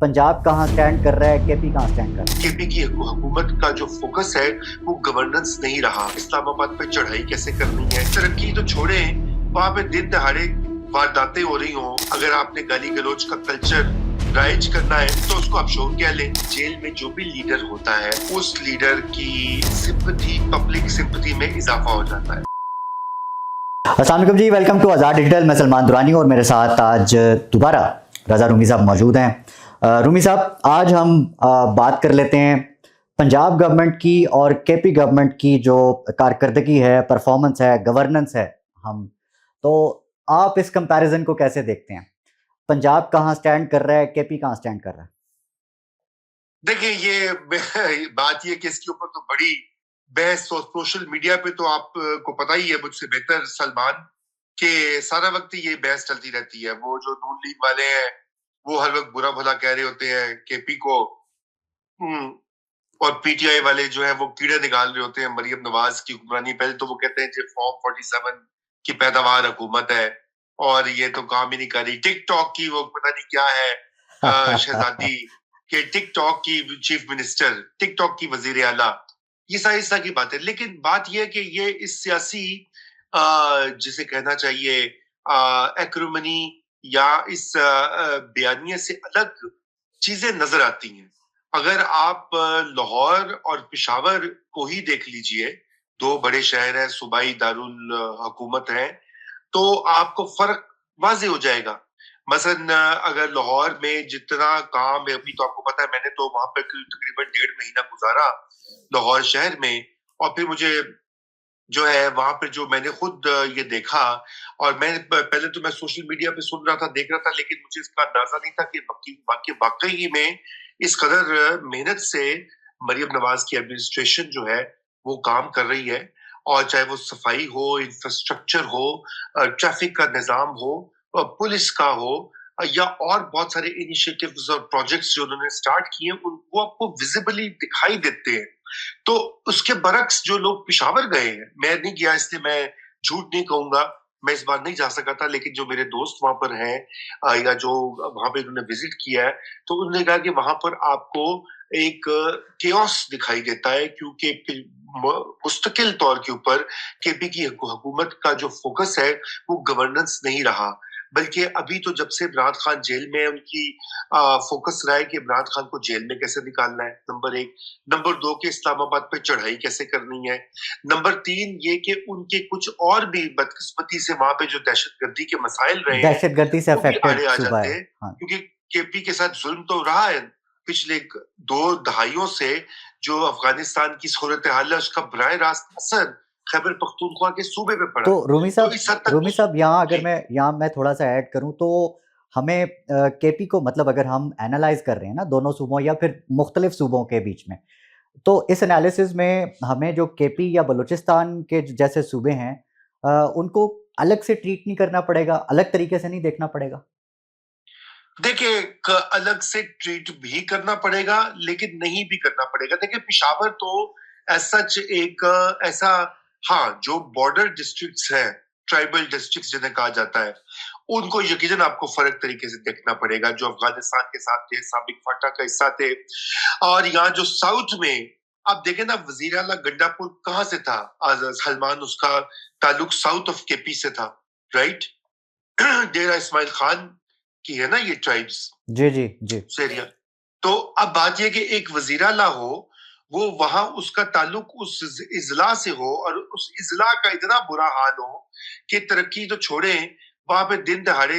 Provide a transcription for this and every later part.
पंजाब कहाँ स्टैंड कर रहा है, केपी कहाँ स्टैंड कर रहा है? केपी की हुकूमत का जो फोकस है वो गवर्नेंस नहीं रहा। इस्लामाबाद पे चढ़ाई कैसे करनी है, तरक्की तो छोड़े, वहाँ पे दिन दहाड़े वारदातें हो रही हों। अगर आपने गाली गलौज का कल्चर राइज करना है तो उसको आप शो क्या लें। जेल में जो भी लीडर होता है उस लीडर की सिंपैथी, पब्लिक सिंपैथी में इजाफा हो जाता है। अस्सलाम वालेकुम जी, वेलकम टू आज़ाद डिजिटल। मैं सलमान दुरानी और मेरे साथ आज दोबारा रज़ा रूमी साहब मौजूद हैं। रूमी साहब, आज हम बात कर लेते हैं पंजाब गवर्नमेंट की और केपी गवर्नमेंट की जो कारकर्दगी है, परफॉर्मेंस है, गवर्नेंस है। हम तो आप इस कंपैरिजन को कैसे देखते हैं? पंजाब कहाँ स्टैंड कर रहा है, केपी कहाँ स्टैंड कर रहा है? देखिए, ये बात ये कि इसके ऊपर तो बड़ी बहस सोशल मीडिया पे तो आपको पता ही है मुझसे बेहतर सलमान कि सारा वक्त ये बहस चलती रहती है। वो जो नून लीग वाले हैं वो हर वक्त बुरा भला कह रहे होते हैं केपी को, और पीटीआई वाले जो है वो कीड़े निकाल रहे होते हैं मरियम नवाज की हुक्मरानी। पहले तो वो कहते हैं कि फॉर्म 47 की पैदावार हुकूमत है और ये तो काम ही नहीं कर रही। टिकटॉक की वो पता नहीं क्या है शहजादी कि टिकटॉक की चीफ मिनिस्टर, टिकटॉक की वजीर आला, ये सारी इस तरह की बात है। लेकिन बात यह है कि ये इस सियासी जिसे कहना चाहिए एक्रोमनी या इस बयानिए से अलग चीजें नजर आती हैं। अगर आप लाहौर और पेशावर को ही देख लीजिए, दो बड़े शहर हैं, सूबाई दारुल हुकूमत है, तो आपको फर्क वाज़ेह हो जाएगा। मसलन अगर लाहौर में जितना काम है, अभी तो आपको पता है मैंने तो वहां पर तकरीबन 1.5 महीना गुजारा लाहौर शहर में, और फिर मुझे जो है वहां पर जो मैंने खुद ये देखा, और मैं पहले तो मैं सोशल मीडिया पे सुन रहा था, देख रहा था, लेकिन मुझे इसका अंदाजा नहीं था कि वाकई में इस कदर मेहनत से मरियम नवाज की एडमिनिस्ट्रेशन जो है वो काम कर रही है। और चाहे वो सफाई हो, इंफ्रास्ट्रक्चर हो, ट्रैफिक का निजाम हो, पुलिस का हो, या और बहुत सारे इनिशिएटिव्स और प्रोजेक्ट्स जो उन्होंने स्टार्ट किए वो आपको विजिबली दिखाई देते हैं। तो उसके बरक्स जो लोग पेशावर गए हैं, मैं नहीं गया इसलिए मैं झूठ नहीं कहूंगा, मैं इस बार नहीं जा सका था, लेकिन जो मेरे दोस्त वहां पर हैं या जो वहां पे उन्होंने विजिट किया है, तो उन्होंने कहा कि वहां पर आपको एक केओस दिखाई देता है, क्योंकि मुस्तकिल तौर के ऊपर केपी की हुकूमत का जो फोकस है वो गवर्नेंस नहीं रहा, बल्कि अभी तो जब से इमरान खान जेल में है उनकी फोकस रहा है कि इमरान खान को जेल में कैसे निकालना है, नंबर 1। नंबर 2 के इस्लामाबाद पे चढ़ाई कैसे करनी है। नंबर 3 ये कि उनके कुछ और भी बदकिस्मती से वहां पे जो दहशतगर्दी के मसाइल रहे हैं, दहशतगर्दी से वो भी अफेक्टेड आड़े आ सूबा जाते है। हैं, हाँ। क्योंकि केपी के साथ जुल्म तो रहा है पिछले 2 दहाइयों से। जो अफगानिस्तान की सूरत हाल है उसका बराह रास्त असर खैबर पख्तूनख्वा के सूबे पे पड़ा। तो रूमी तो इस हद तक साहब यहाँ अगर मैं थोड़ा सा ऐड करूँ तो हमें केपी को मतलब अगर हम एनालाइज कर रहे हैं ना दोनों सूबों या फिर मुख्तलिफ सूबों के बीच में, तो इस एनालिसिस में हमें जो केपी या बलूचिस्तान के जैसे सूबे हैं उनको अलग से ट्रीट नहीं करना पड़ेगा, अलग तरीके से नहीं देखना पड़ेगा? देखिए, अलग से ट्रीट भी करना पड़ेगा लेकिन नहीं भी करना पड़ेगा। देखिए, पेशावर तो सच एक ऐसा, हाँ, जो बॉर्डर डिस्ट्रिक्ट्स हैं, ट्राइबल डिस्ट्रिक्ट्स जिन्हें कहा जाता है, उनको यकीनन आपको फर्क तरीके से देखना पड़ेगा। जो अफगानिस्तान के साथ थे, साबिक फाटा का हिस्सा थे, और यहाँ जो साउथ में आप देखें ना, वजीर आला गंडापुर कहाँ से था सलमान, उसका ताल्लुक साउथ ऑफ केपी से था, राइट? डेरा इस्माइल खान की है ना ये ट्राइब्स, जी जी जी एरिया। तो अब बात यह कि एक वजीर आला हो, वो वहां उसका ताल्लुक उस इजला से हो, और उस इजला का इतना बुरा हाल हो कि तरक्की तो छोड़े, वहां पे दिन दहाड़े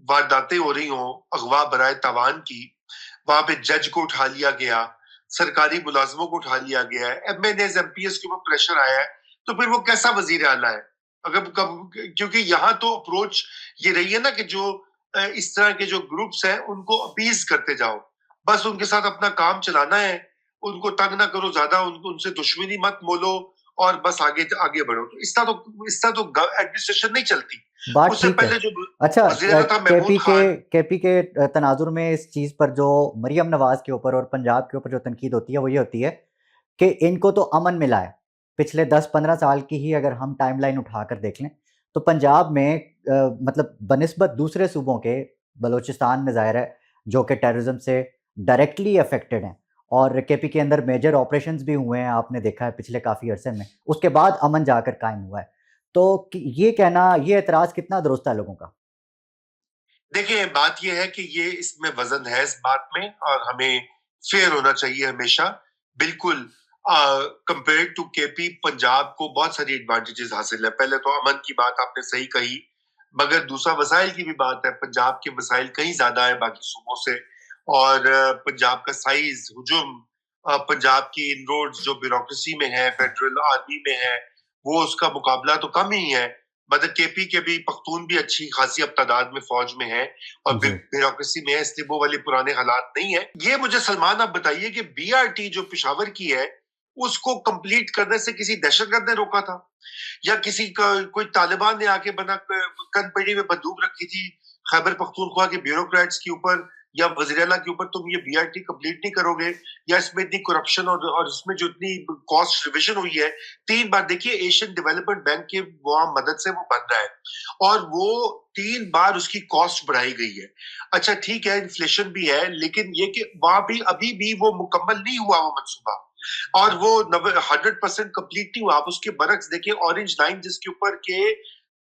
वारदातें हो रही हो, अगवा बराए तावान की, वहां पे जज को उठा लिया गया, सरकारी मुलाजमों को उठा लिया गया है, एमएनएस एमपीएस के ऊपर प्रेशर आया है, तो फिर वो कैसा वजीर आला है? अगर क्योंकि यहाँ तो अप्रोच ये रही है ना कि जो इस तरह के जो ग्रुप्स हैं उनको अपीज करते जाओ, बस उनके साथ अपना काम चलाना है, उनको तंग ना करो ज्यादा, उनसे दुश्मनी मत मोलो, और बस आगे आगे बढ़ो। तो इस तरह तो एडमिनिस्ट्रेशन नहीं चलती। बात उससे ठीक है। पहले जो अच्छा, वजीर आला था महमूद खान, केपी के तनाजुर में इस चीज़ पर जो मरियम नवाज के ऊपर और पंजाब के ऊपर जो तनकीद होती है वो ये होती है कि इनको तो अमन मिला है। पिछले 10-15 साल की ही अगर हम टाइमलाइन उठाकर देख लें तो पंजाब में मतलब बनिस्बत दूसरे सूबों के, बलूचिस्तान में ज़ाहिर है जो कि टेररिज्म से डायरेक्टली अफेक्टेड हैं और केपी के अंदर मेजर ऑपरेशंस भी हुए हैं, आपने देखा है पिछले काफ़ी अरसे में, उसके बाद अमन जाकर कायम हुआ है। तो ये कहना, ये एतराज़ कितना दुरुस्त है लोगों का? देखिए, बात ये है कि ये इसमें वजन है इस बात में, और हमें फेयर होना चाहिए हमेशा। बिल्कुल कंपेयर टू केपी, पंजाब को बहुत सारी एडवांटेजेस हासिल है। पहले तो अमन की बात आपने सही कही, मगर दूसरा वसाइल की भी बात है। पंजाब के वसाइल कहीं ज्यादा है बाकी सूबों से, और पंजाब का साइज, हुजूम, पंजाब की इनरोड्स जो ब्यूरोक्रेसी में है, फेडरल आर्मी में है, वो उसका मुकाबला तो कम ही है। मतलब केपी के भी पख्तून भी अच्छी खासी अब तादाद में फौज में है और जी। ब्यूरोक्रेसी में है, इसलिए वो वाले पुराने हालात नहीं है। ये मुझे सलमान आप बताइए कि बीआरटी जो पेशावर की है, उसको कंप्लीट करने से किसी दहशतगर्द ने रोका था, या किसी कोई तालिबान ने आके बना कनपड़ी में बंदूक रखी थी खैबर पख्तूनख्वा के ब्यूरोक्रेट्स के ऊपर या वज़ीर-ए-आला के ऊपर, तुम ये बीआरटी कंप्लीट नहीं करोगे, या इसमें इतनी करप्शन और इसमें जो इतनी कॉस्ट रिविजन हुई है 3 बार। देखिए, एशियन डेवलपमेंट बैंक के वहां मदद से वो बन रहा है और वो 3 बार उसकी कॉस्ट बढ़ाई गई है। अच्छा ठीक है, इन्फ्लेशन भी है, लेकिन ये कि वहां भी अभी भी वो मुकम्मल नहीं हुआ वो मंसूबा, और वो 100% कंप्लीट नहीं हुआ। आप उसके बरक्स देखिए, ऑरेंज लाइन जिसके ऊपर के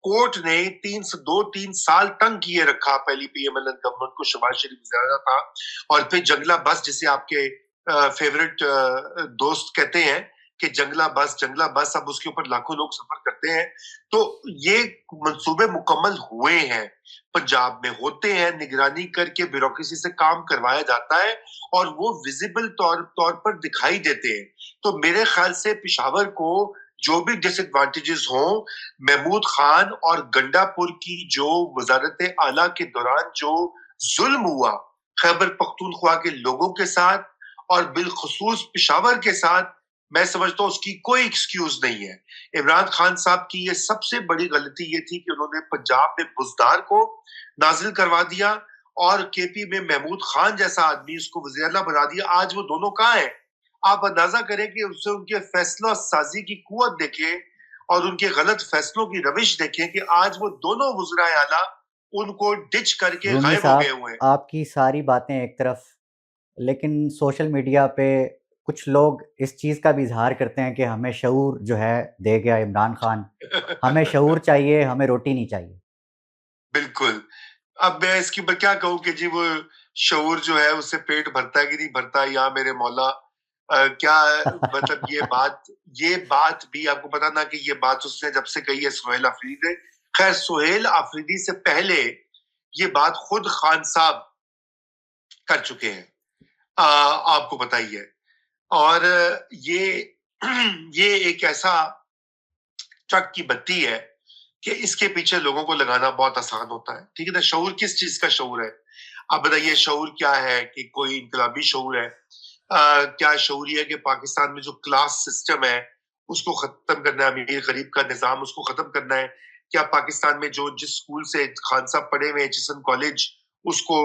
कोर्ट ने 2-3 साल तंग किए रखा पहली पीएमएलएन गवर्नमेंट को, शहबाज शरीफ गुजारा था, और फिर जंगला बस, जिसे आपके फेवरेट दोस्त कहते हैं कि जंगला बस, अब उसके ऊपर लाखों लोग सफर करते हैं। तो ये मंसूबे मुकम्मल हुए हैं, पंजाब में होते हैं, निगरानी करके ब्यूरोक्रेसी से काम करवाया जाता है और वो विजिबल तौर पर दिखाई देते हैं। तो मेरे ख्याल से पेशावर को जो भी डिसएडवांटेजेस हों, महमूद खान और गंडापुर की जो वजारत आला के दौरान जो जुल्म हुआ खैबर पख्तूनख्वा के लोगों के साथ और बिलखुसूस पेशावर के साथ, मैं समझता हूँ उसकी कोई एक्सक्यूज नहीं है। इमरान खान साहब की ये सबसे बड़ी गलती ये थी कि उन्होंने पंजाब में बुजदार को नाजिल करवा दिया और केपी में महमूद खान जैसा आदमी उसको वज़ीर-ए-आला बना दिया। आज वो दोनों कहाँ हैं? आप अंदाजा करें कि उससे उनके फैसला साजी की कुव्वत देखें और उनके गलत फैसलों की रविश देखें कि आज वो दोनों वज़ीर-ए-आला उनको डिच करके रूमी गायब हो गए साहब, हुए हैं। आपकी सारी बातें एक तरफ, लेकिन सोशल मीडिया पे कुछ लोग इस चीज़ का भी इजहार करते हैं कि हमें शऊर जो है दे गया इमरान खान, हमें शऊर चाहिए, हमें रोटी नहीं चाहिए। बिल्कुल। अब मैं इसके ऊपर क्या कहूँ कि जी वो शऊर जो है उससे पेट भरता है कि नहीं भरता, या मेरे मौला क्या मतलब ये बात भी आपको पता ना कि ये बात उसने जब से कही है सुहेल अफरीदी ने। खैर, सुहेल अफरीदी से पहले ये बात खुद खान साहब कर चुके हैं, आपको पता ही है। और ये ये एक ऐसा ट्रक की बत्ती है कि इसके पीछे लोगों को लगाना बहुत आसान होता है। ठीक है ना? शऊर किस चीज का शऊर है? आप बताइए, शऊर क्या है? कि कोई इनकलाबी शऊर है? क्या शऊर है कि पाकिस्तान में जो क्लास सिस्टम है उसको खत्म करना है, अमीर गरीब का निजाम उसको खत्म करना है? क्या पाकिस्तान में जो जिस स्कूल से खान साहब पढ़े हुए एचिसन कॉलेज, उसको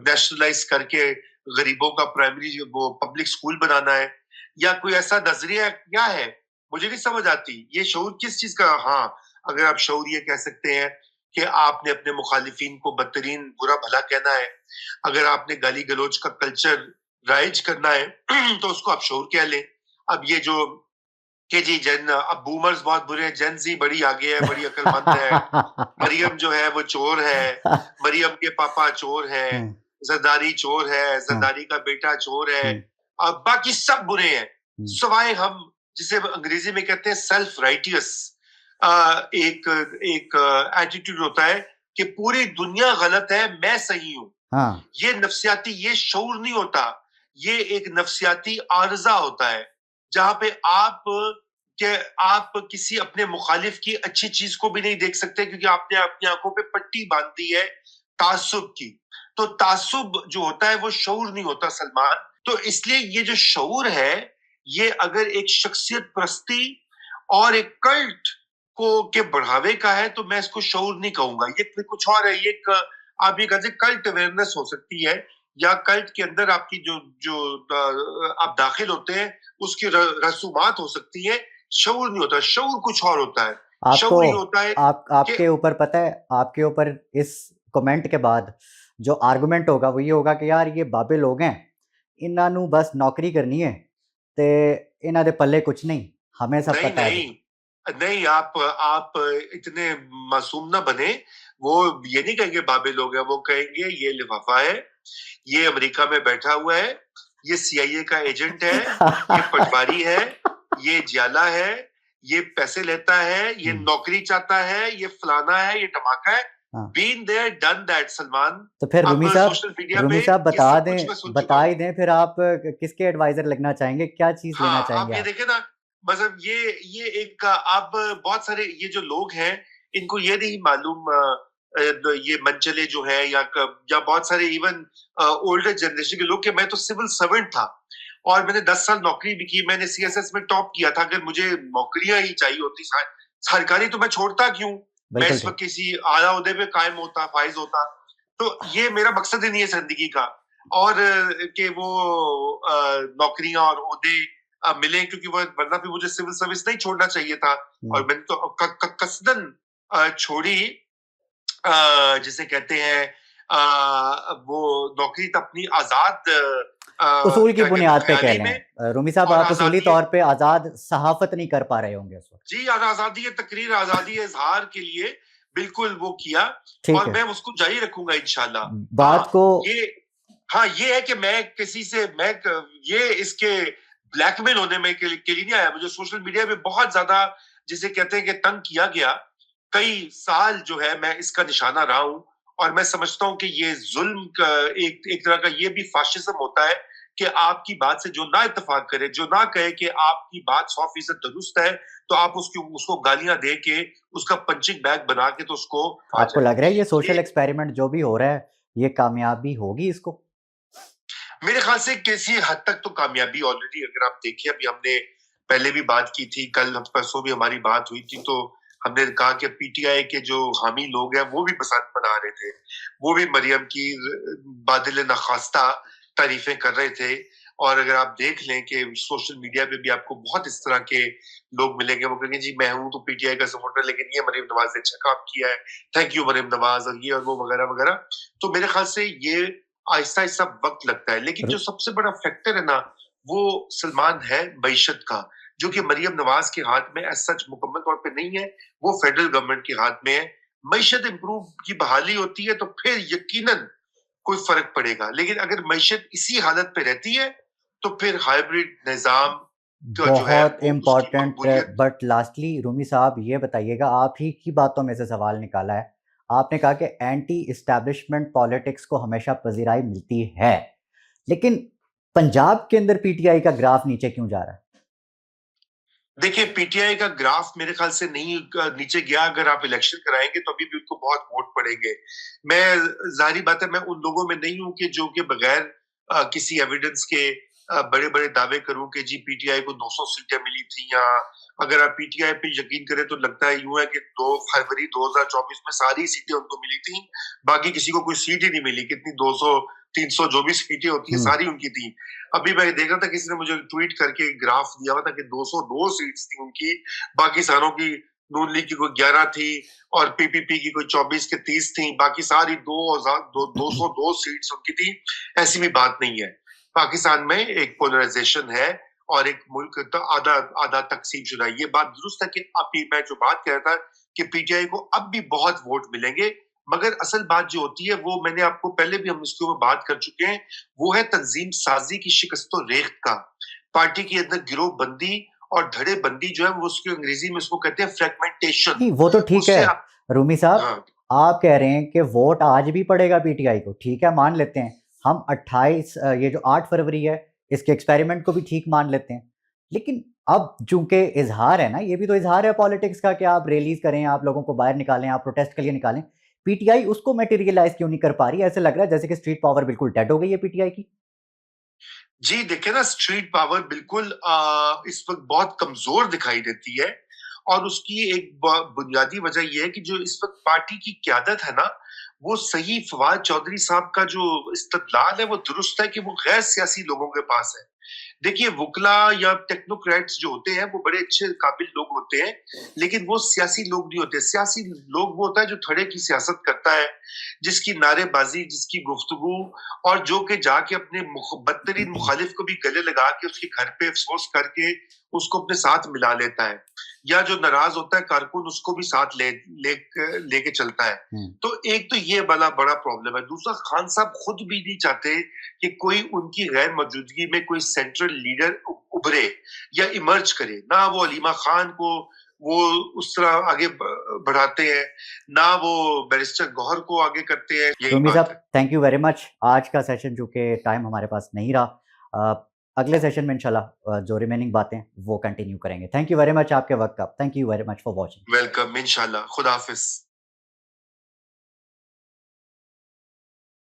नेशनलाइज करके गरीबों का प्राइमरी वो पब्लिक स्कूल बनाना है? या कोई ऐसा नजरिया क्या है? मुझे नहीं समझ आती ये शऊर किस चीज का। हाँ, अगर आप शऊर ये कह सकते हैं कि आपने अपने मुखालिफिन को बदतरीन बुरा भला कहना है, अगर आपने गाली गलौज का कल्चर राइज करना है तो उसको आप शऊर कह लें। अब ये जो कि जी अब बूमर्स बहुत बुरे हैं, जेन जी बड़ी आगे है, बड़ी अक्लमंद है, मरियम जो है वो चोर है, मरियम के पापा चोर है, जरदारी चोर है, जरदारी का बेटा चोर है, अब बाकी सब बुरे हैं सवाए हम, जिसे अंग्रेजी में कहते हैं सेल्फ राइटियस एक एटीट्यूड होता है कि पूरी दुनिया गलत है, मैं सही हूं। हाँ। ये नफ्सियाती, ये शऊर नहीं होता, ये एक नफ्सियाती आर्जा होता है जहां पे आप किसी अपने मुखालिफ की अच्छी चीज को भी नहीं देख सकते क्योंकि आपने अपनी आंखों पे पट्टी बांध दी है तासुब की। तो तासुब जो होता है वो शऊर नहीं होता सलमान। तो इसलिए ये जो शऊर है, ये अगर एक शख्सियत परस्ती और एक कल्ट को के बढ़ावे का है तो मैं इसको शऊर नहीं कहूंगा, ये कुछ और है। ये आप ये कहते कल्ट अवेयरनेस हो सकती है, या कल्ट के अंदर आपकी जो जो आप दाखिल होते हैं उसकी रसूमात हो सकती है। शऊर नहीं होता, शऊर कुछ और होता है। शऊर ये होता है आपके ऊपर पता है, आपके ऊपर इस कमेंट के बाद جو آرگومنٹ ہوگا وہ یہ ہوگا کہ یار یہ بابے لوگ ہیں, انہاں نو بس نوکری کرنی ہے تے انہاں دے پلے کچھ نہیں, ہمیں سب نہیں پتہ ہے. نہیں نہیں, آپ اتنے معصوم نہ بنے. وہ یہ نہیں کہیں گے بابے لوگ ہیں, وہ کہیں گے یہ لفافہ ہے, یہ امریکہ میں بیٹھا ہوا ہے, یہ سی آئی اے کا ایجنٹ ہے, یہ پٹواری ہے, یہ جیالہ ہے, یہ پیسے لیتا ہے, یہ نوکری چاہتا ہے, یہ فلانا ہے, یہ ٹماکا ہے. been there done that Salman. تو پھر اب رومی صاحب, سوشل میڈیا رومی پہ صاحب یہ بتا سب دیں, کچھ میں سن چکا بتا ہی ہوں. دیں پھر آپ کس کے ایڈوائزر لگنا چاہیں گے, کیا چیز لینا ہاں چاہیں آپ گے یہ آپ؟ دیکھیں نا, مطلب یہ ایک آپ بہت سارے یہ جو لوگ ہیں ان کو یہ نہیں معلوم, یہ منچلے جو ہے یا بہت سارے ایون اولڈر جنریشن کے لوگ, کہ میں تو سول سرونٹ تھا اور میں نے 10 سال نوکری بھی کی, میں نے سی ایس ایس میں ٹاپ کیا تھا. اگر مجھے نوکریاں ہی چاہیے ہوتی سرکاری تو میں چھوڑتا کیوں, میں اس وقت کسی اعلیٰ عہدے پہ قائم ہوتا, فائز ہوتا. تو یہ میرا مقصد ہی نہیں ہے زندگی کا, اور کہ وہ نوکریاں اور عہدے ملیں, کیونکہ وہ ورنہ پھر مجھے سول سروس نہیں چھوڑنا چاہیے تھا. اور میں نے تو قصدن چھوڑی, جسے کہتے ہیں وہ نوکری تو اپنی آزاد اصول کی بنیاد پہ کہہ لیں رومی صاحب, آپ اصولی طور پہ آزاد صحافت نہیں کر پا رہے ہوں گے اس وقت. جی, آزادی تقریر, آزادی اظہار کے لیے بالکل وہ کیا, اور میں اس کو جاری رکھوں گا انشاءاللہ. بات کو یہ ہے کہ میں کسی سے یہ اس کے بلیک میل ہونے میں کے لیے نہیں آیا. مجھے سوشل میڈیا پہ بہت زیادہ جسے کہتے ہیں کہ تنگ کیا گیا, کئی سال جو ہے میں اس کا نشانہ رہا ہوں, اور میں سمجھتا ہوں کہ یہ ظلم کا ایک طرح کا یہ بھی فاشزم ہوتا ہے کہ آپ کی بات سے جو نہ اتفاق کرے, جو نہ کہے کہ آپ کی بات 100% درست ہے, تو آپ اس کو گالیاں دے کے اس کا پنچنگ بیگ بنا کے تو اس کو. آپ کو لگ رہا ہے یہ سوشل ایکسپیریمنٹ جو بھی ہو رہا ہے یہ کامیابی ہوگی اس کو؟ میرے خیال سے کسی حد تک تو کامیابی آلریڈی, اگر آپ دیکھیں ابھی ہم نے پہلے بھی بات کی تھی, کل پرسوں بھی ہماری بات ہوئی تھی, تو ہم نے کہا کہ پی ٹی آئی کے جو حامی لوگ ہیں وہ بھی پسند بنا رہے تھے, وہ بھی مریم کی بادل نخواستہ تعریفیں کر رہے تھے. اور اگر آپ دیکھ لیں کہ سوشل میڈیا پہ بھی آپ کو بہت اس طرح کے لوگ ملیں گے, وہ کہیں گے جی میں ہوں تو پی ٹی آئی کا سپورٹر, لیکن یہ مریم نواز نے اچھا کام کیا ہے, تھینک یو مریم نواز, اور یہ اور وہ وغیرہ وغیرہ. تو میرے خیال سے یہ آہستہ آہستہ وقت لگتا ہے, لیکن جو سب سے بڑا فیکٹر ہے نا وہ سلمان ہے معیشت کا, جو کہ مریم نواز کے ہاتھ میں ایز سچ مکمل طور پہ نہیں ہے, وہ فیڈرل گورنمنٹ کے ہاتھ میں ہے. معیشت امپروو کی بحالی ہوتی ہے تو پھر یقیناً کوئی فرق پڑے گا, لیکن اگر معیشت اسی حالت پہ رہتی ہے تو پھر ہائیبریڈ نظام بہت امپورٹنٹ. بٹ لاسٹلی رومی صاحب یہ بتائیے گا, آپ ہی کی باتوں میں سے سوال نکالا ہے, آپ نے کہا کہ اینٹی اسٹیبلشمنٹ پالیٹکس کو ہمیشہ پذیرائی ملتی ہے, لیکن پنجاب کے اندر پی ٹی آئی کا گراف نیچے کیوں جا رہا ہے؟ دیکھیں پی ٹی آئی کا گراف میرے خیال سے نہیں نیچے گیا. اگر آپ الیکشن کرائیں گے تو ابھی بھی ان کو بہت ووٹ پڑیں گے. میں ظاہری بات ہے میں ان لوگوں میں نہیں ہوں کہ جو کہ بغیر کسی ایویڈنس کے بڑے بڑے دعوے کروں کہ جی پی ٹی آئی کو 200 سیٹیں ملی تھیں, یا اگر آپ پی ٹی آئی پہ یقین کریں تو لگتا ہے یوں ہے کہ 2 فروری 2024 میں ساری سیٹیں ان کو ملی تھیں, باقی کسی کو کوئی سیٹ ہی نہیں ملی. کتنی 200 300 جو بھی سیٹیں ہوتی ہیں ساری ان کی تھیں. ابھی میں دیکھ رہا تھا کسی نے مجھے ٹویٹ کر کے گراف دیا ہوا تھا کہ 202 سیٹس تھی ان کی, باقی ساروں کی نون لیگ کی کوئی 11 تھی اور پی پی پی کی کوئی 24 کے 30 تھیں, باقی ساری 202 سیٹس ان کی تھی. ایسی بھی بات نہیں ہے. پاکستان میں ایک پولرائزیشن ہے اور ایک ملک آدھا تقسیم شدہ. یہ بات درست ہے کہ ابھی میں جو بات کہہ رہا تھا کہ پی ٹی آئی کو اب بھی بہت ووٹ ملیں گے, مگر اصل بات جو ہوتی ہے وہ میں نے آپ کو پہلے بھی ہم اس کے اوپر بات کر چکے ہیں, وہ ہے تنظیم سازی کی شکست و ریخت کا. پارٹی کے اندر گروہ بندی اور دھڑے بندی جو ہے وہ اس کی انگریزی میں اس کو کہتے ہیں فریگمنٹیشن. وہ تو ٹھیک ہے رومی صاحب, آپ کہہ رہے ہیں کہ ووٹ آج بھی پڑے گا پی ٹی آئی کو, ٹھیک ہے مان لیتے ہیں ہم. 28 یہ جو 8 فروری ہے اس کے ایکسپیریمنٹ کو بھی ٹھیک مان لیتے ہیں, لیکن اب چونکہ اظہار ہے نا, یہ بھی تو اظہار ہے پالیٹکس کا کہ آپ ریلیز کریں, آپ لوگوں کو باہر نکالیں, آپ پروٹیسٹ کے لیے نکالیں. پی ٹی آئی اس کو میٹیریلائز کیوں نہیں کر پا رہی؟ ایسے لگ رہا ہے جیسے کہ اسٹریٹ پاور بالکل ڈیڈ ہو گئی ہے پی ٹی آئی کی. جی دیکھیں نا, اسٹریٹ پاور بالکل اس وقت بہت کمزور دکھائی دیتی ہے, اور اس کی ایک بنیادی وجہ یہ ہے کہ جو اس وقت پارٹی کی قیادت ہے نا, وہ صحیح فواد چودھری صاحب کا جو استدلال ہے وہ درست ہے کہ وہ غیر سیاسی لوگوں کے پاس ہے. देखिए वकला या टेक्नोक्रेट्स जो होते हैं वो बड़े अच्छे काबिल लोग होते हैं, लेकिन वो सियासी लोग नहीं होते। सियासी लोग वो होता है जो थड़े की सियासत करता है, जिसकी नारेबाजी, जिसकी गुफ्तगू, और जो कि जाके अपने बदतरीन मुखालिफ को भी गले लगा के उसके घर पे अफसोस करके उसको अपने साथ मिला लेता है, या जो नाराज होता है कारकुन उसको भी साथ लेके चलता है। तो एक तो ये बड़ा प्रॉब्लम है। दूसरा, खान साहब खुद भी नहीं चाहते कि कोई उनकी गैर मौजूदगी में कोई सेंट्रल लीडर उभरे या इमर्ज करे। ना वो अलीमा खान को वो उस तरह आगे बढ़ाते हैं, ना वो बैरिस्टर गौहर को आगे करते हैं। यही रूमी बात साहब, है। Thank you very much. आज का सेशन चूंकि टाइम हमारे पास नहीं रहा, अगले सेशन में इंशाल्लाह जो रिमेनिंग बातें वो कंटिन्यू करेंगे। थैंक यू वेरी मच आपके वक्त का। Thank you very much for watching. Welcome, इंशाल्लाह। खुदा हाफिज।